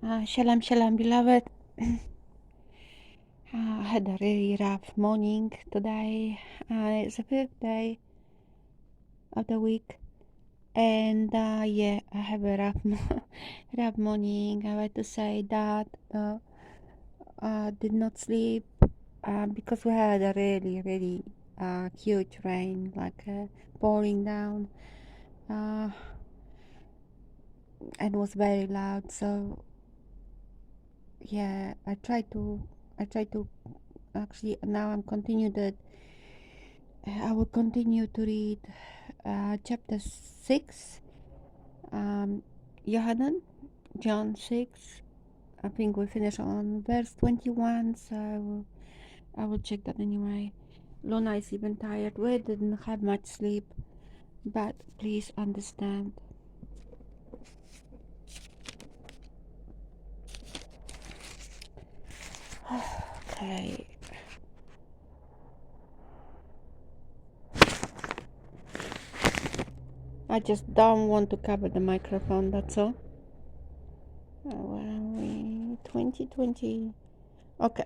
Shalom, shalom, beloved. I had a really rough morning today. It's the fifth day of the week, and yeah, I have a rough, rough morning. I want to say that did not sleep because we had a really huge rain, like pouring down, uh, and was very loud. So yeah, I tried to actually now I'm continued that I will continue to read chapter 6, Yuhanan, John 6. I think we finish on verse 21, so I will check that anyway. Luna is even tired. We didn't have much sleep, but please understand. Okay. I just don't want to cover the microphone, that's all. Where are we? 2020. Okay.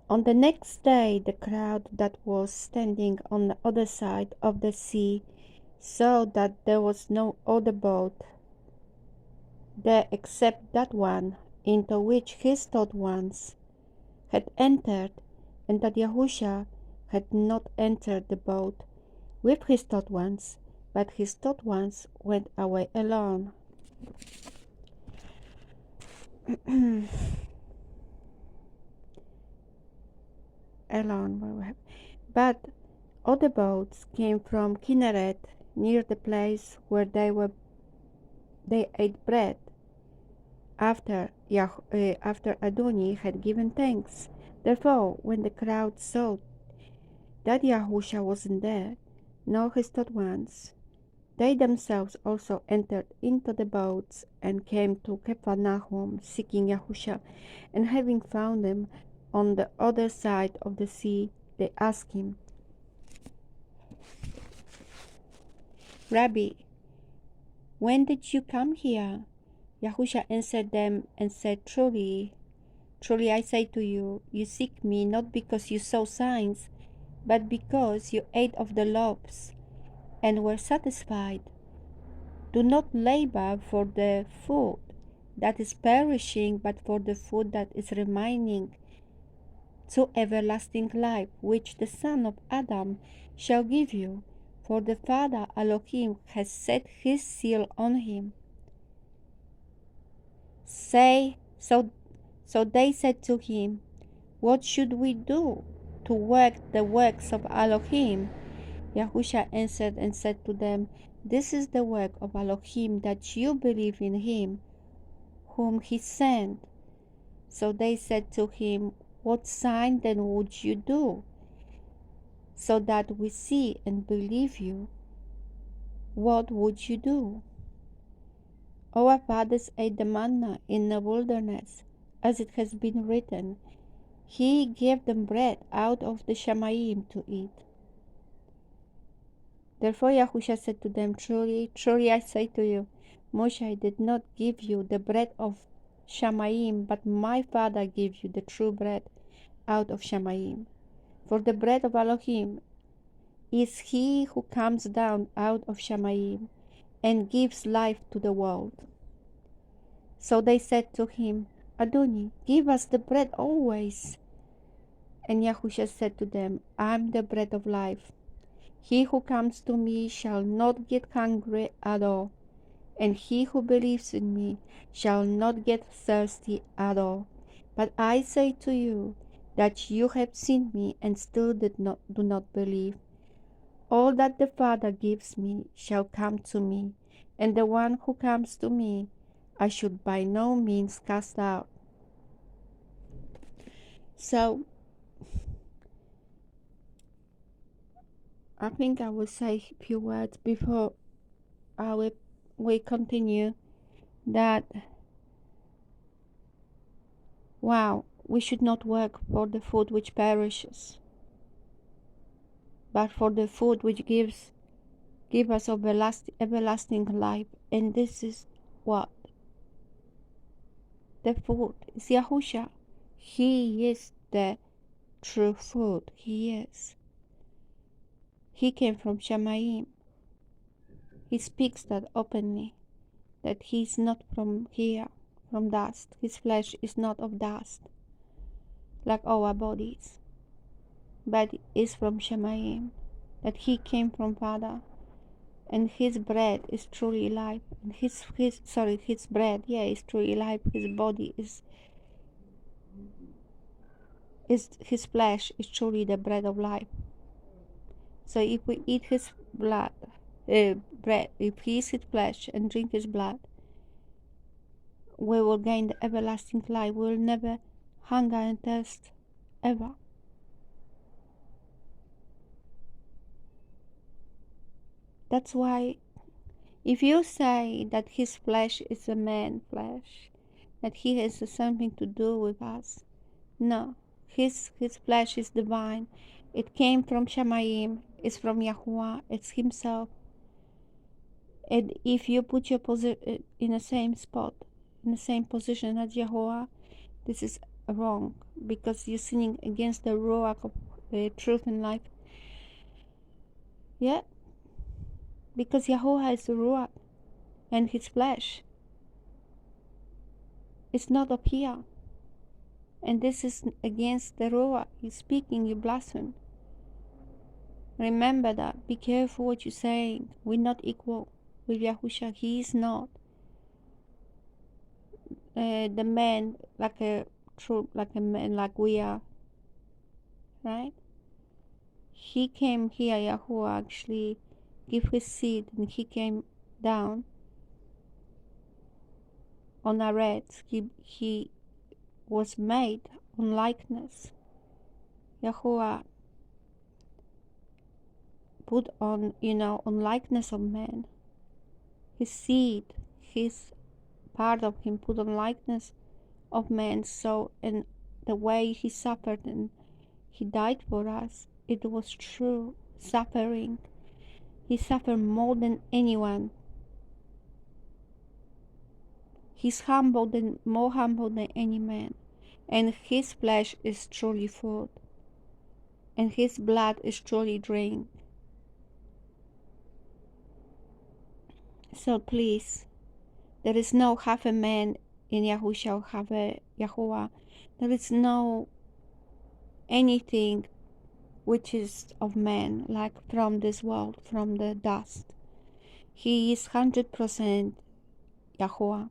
On the next day, the crowd that was standing on the other side of the sea saw that there was no other boat there except that one into which his taught ones had entered, and that Yahusha had not entered the boat with his taught ones, but his taught ones went away alone. But other boats came from Kinneret near the place where they ate bread after Adoni had given thanks. Therefore, when the crowd saw that Yahusha wasn't there, nor his taught ones, they themselves also entered into the boats and came to Capernaum seeking Yahusha. And having found him on the other side of the sea, they asked him, Rabbi, when did you come here? Yahusha answered them and said, Truly, truly I say to you, you seek me not because you saw signs, but because you ate of the loaves and were satisfied. Do not labor for the food that is perishing, but for the food that is remaining to everlasting life, which the Son of Adam shall give you. For the Father Elohim has set his seal on him. So they said to him, What should we do to work the works of Elohim? Yahusha answered and said to them, This is the work of Elohim, that you believe in him whom he sent. So they said to him, What sign then would you do, so that we see and believe you? What would you do? Our fathers ate the manna in the wilderness, as it has been written, He gave them bread out of the Shamayim to eat. Therefore Yahusha said to them, Truly, truly I say to you, Moshe did not give you the bread of Shamayim, but my Father gives you the true bread out of Shamayim. For the bread of Elohim is he who comes down out of Shamayim and gives life to the world. So they said to him, Adoni, give us the bread always. And Yahusha said to them, I am the bread of life. He who comes to me shall not get hungry at all, and he who believes in me shall not get thirsty at all. But I say to you that you have seen me and still do not believe. All that the Father gives me shall come to me, and the one who comes to me I should by no means cast out. So I think I will say a few words before we continue that, wow, we should not work for the food which perishes, but for the food which give us everlasting life. And this is what? The food is Yahusha. He is the true food. He is. He came from Shamayim. He speaks that openly, that he is not from here, from dust. His flesh is not of dust, like our bodies, but is from Shamayim, that he came from Father, and his bread is truly life. And his bread, is truly life. His body is his flesh is truly the bread of life. So if we eat his bread, if he eats his flesh and drink his blood, we will gain the everlasting life. We will never hunger and thirst ever. That's why if you say that his flesh is a man flesh, that he has something to do with us, no. His flesh is divine. It came from Shamayim. It's from Yahuwah. It's himself. And if you put your position in the same spot, in the same position as Yahuwah, this is wrong, because you're sinning against the Ruach of truth and life. Yeah, because Yahuwah is the Ruach, and his flesh is not up here. And this is against the Ruach. You're speaking, you blaspheme. Remember that. Be careful what you're saying. We're not equal with Yahusha. He is not the man like a man like we are, right? He came here, Yahuwah actually gave his seed, and he came down on a red. He was made on likeness. Yahuwah put on, on likeness of man. His seed, his part of him put on likeness of man. So, and the way he suffered and he died for us, it was true suffering. He suffered more than anyone. He's more humble than any man. And his flesh is truly food. And his blood is truly drink. So please, there is no half a man in Yahushua or half a Yahuwah. There is no anything which is of man, like from this world, from the dust. He is 100% Yahuwah,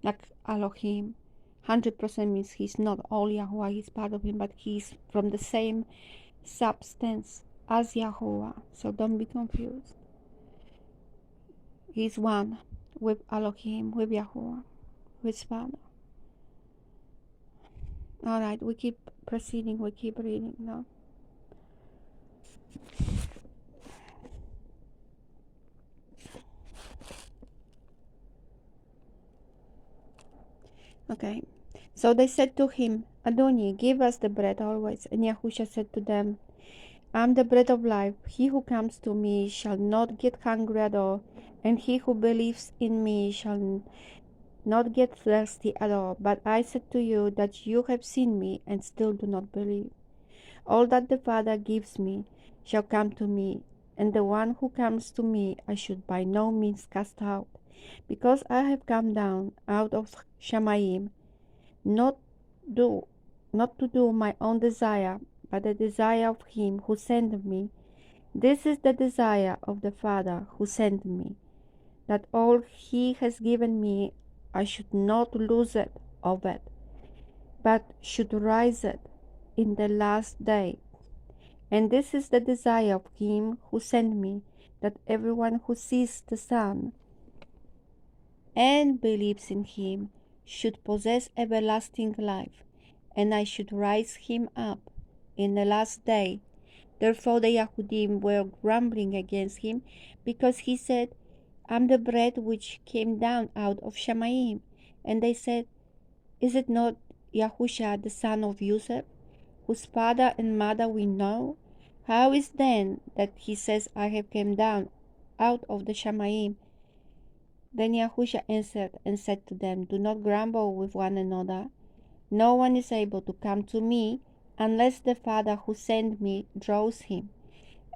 like Elohim. 100% means he's not all Yahuwah, he's part of him, but he's from the same substance as Yahuwah. So don't be confused. He's one with Elohim, with Yahuwah, with Father. Alright, we keep proceeding, we keep reading now. Okay, so they said to him, Adoni, give us the bread always. And Yahusha said to them, I am the bread of life. He who comes to me shall not get hungry at all, and he who believes in me shall not get thirsty at all. But I said to you that you have seen me and still do not believe. All that the Father gives me shall come to me, and the one who comes to me I should by no means cast out, because I have come down out of Shamayim, not to do my own desire, but the desire of him who sent me. This is the desire of the Father who sent me, that all he has given me I should not lose it of it, but should rise it in the last day. And this is the desire of him who sent me, that everyone who sees the Son and believes in him should possess everlasting life, and I should rise him up in the last day. Therefore the Yahudim were grumbling against him, because he said, I am the bread which came down out of Shamayim. And they said, Is it not Yahusha the son of Yosef, whose father and mother we know? How is then that he says, I have come down out of the Shamayim? Then Yahusha answered and said to them, Do not grumble with one another. No one is able to come to me unless the Father who sent me draws him,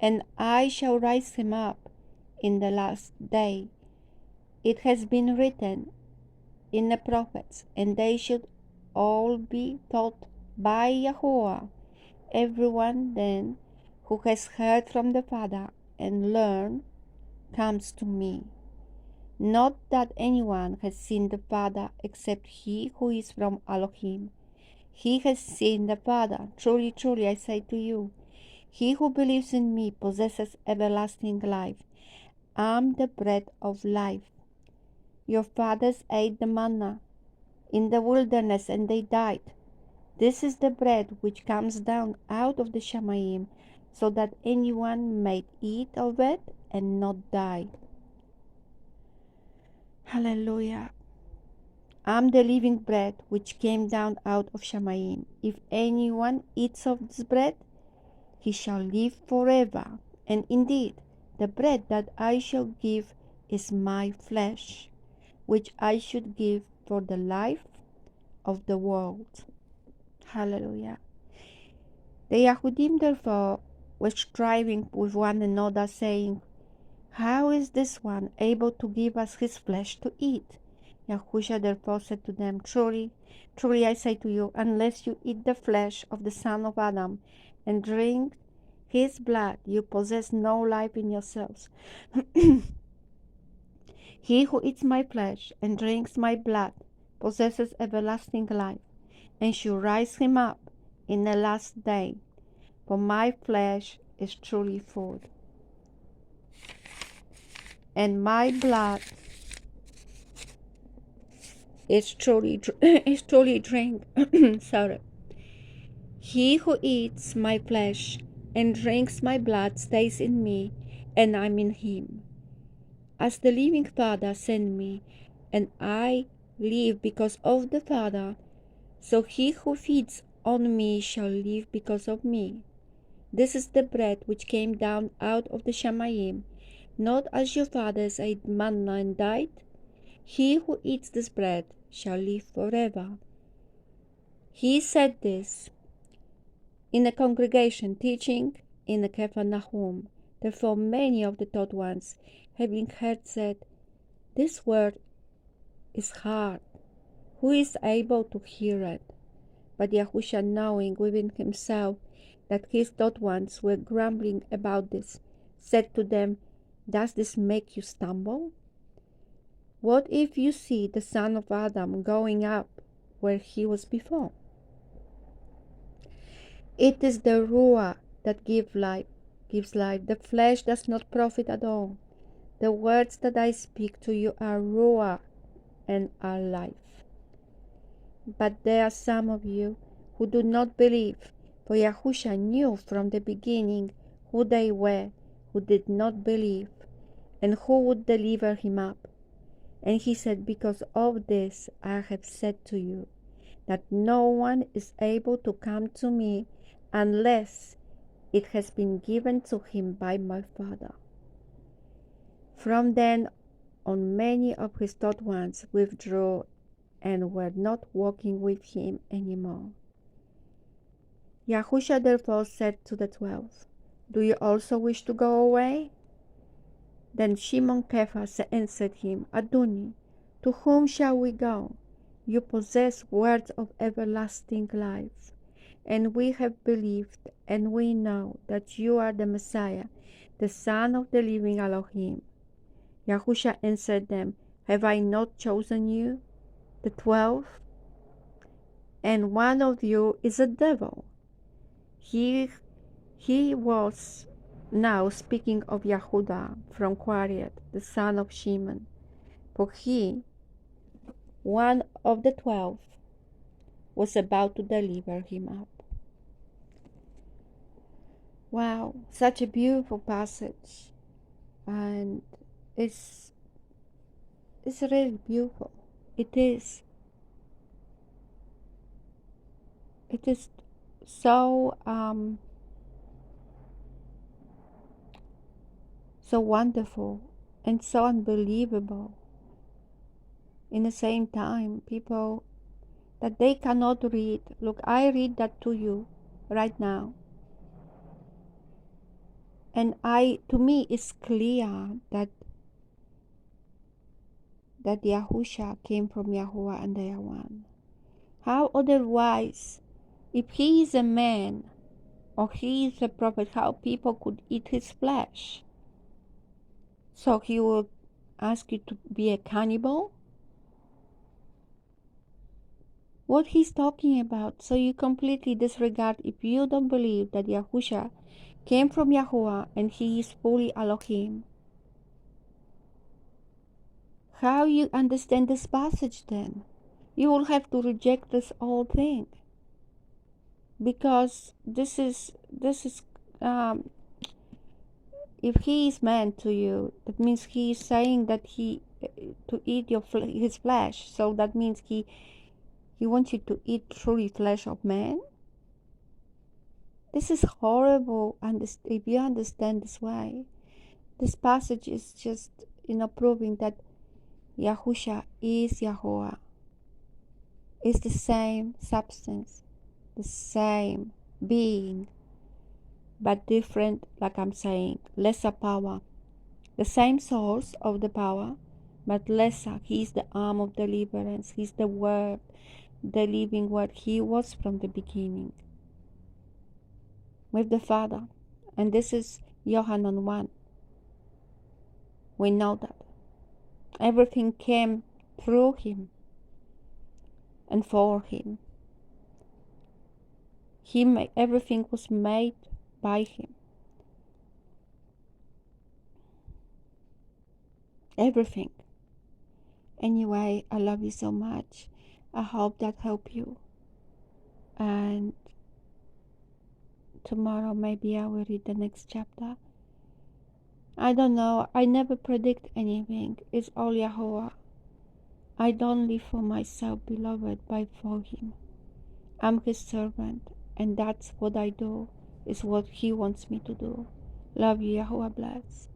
and I shall raise him up in the last day. It has been written in the prophets, and they should all be taught by Yahuwah. Everyone then who has heard from the Father and learned comes to me. Not that anyone has seen the Father except he who is from Elohim. He has seen the Father. Truly, truly, I say to you, he who believes in me possesses everlasting life. I am the bread of life. Your fathers ate the manna in the wilderness and they died. This is the bread which comes down out of the Shamayim, so that anyone may eat of it and not die. Hallelujah. I am the living bread which came down out of Shamayim. If anyone eats of this bread, he shall live forever. And indeed, the bread that I shall give is my flesh, which I should give for the life of the world. Hallelujah. The Yahudim therefore were striving with one another, saying, How is this one able to give us his flesh to eat? Yahusha therefore said to them, Truly, truly I say to you, unless you eat the flesh of the son of Adam and drink his blood, you possess no life in yourselves. He who eats my flesh and drinks my blood possesses everlasting life, and shall rise him up in the last day. For my flesh is truly food, and my blood is truly drink. Sorry. He who eats my flesh and drinks my blood stays in me, and I'm in him. As the living Father sent me, and I live because of the Father, so he who feeds on me shall live because of me. This is the bread which came down out of the Shamayim, not as your fathers ate manna and died. He who eats this bread shall live forever. He said this in the congregation, teaching in the Capharnaum. Therefore many of the taught ones, having heard, said, This word is hard. Who is able to hear it? But Yahusha, knowing within himself that his taught ones were grumbling about this, said to them, Does this make you stumble? What if you see the son of Adam going up where he was before? It is the Ruah that gives life. The flesh does not profit at all. The words that I speak to you are Ruah and are life. But there are some of you who do not believe, for Yahusha knew from the beginning who they were who did not believe, and who would deliver him up. And he said, Because of this I have said to you, that no one is able to come to me unless it has been given to him by my Father. From then on, many of his taught ones withdrew and were not walking with him anymore. Yahusha therefore said to the 12, Do you also wish to go away? Then Shimon Cephas answered him, Adoni, to whom shall we go? You possess words of everlasting life, and we have believed, and we know that you are the Messiah, the Son of the living Elohim. Yahusha answered them, Have I not chosen you, the 12? And one of you is a devil. He was now speaking of Yehuda from Quariat, the son of Shimon, for he, one of the 12, was about to deliver him up. Wow, such a beautiful passage, and it's really beautiful. It is so so wonderful and so unbelievable in the same time, people that they cannot read. Look, I read that to you right now. And to me, it's clear that Yahusha came from Yahuwah and they are one. How otherwise, if he is a man or he is a prophet, how people could eat his flesh? So he will ask you to be a cannibal? What he's talking about? So you completely disregard if you don't believe that Yahusha came from Yahuwah and he is fully Elohim. How you understand this passage then? You will have to reject this whole thing. Because this is if he is man to you, that means he is saying that he to eat his flesh. So that means he wants you to eat truly flesh of man. This is horrible. And if you understand this way, this passage is just proving that Yahusha is Yahuwah. Is the same substance, the same being, but different, like I'm saying, lesser power. The same source of the power, but lesser. He is the arm of deliverance. He's the word, the living word. He was from the beginning with the Father. And this is Yuhanan 1. We know that. Everything came through him and for him. Everything was made by him. Everything. Anyway, I love you so much. I hope that helped you. And tomorrow maybe I will read the next chapter. I don't know. I never predict anything. It's all Yahuwah. I don't live for myself, beloved, but for him. I'm his servant, and that's what I do, is what he wants me to do. Love you, Yahuwah bless.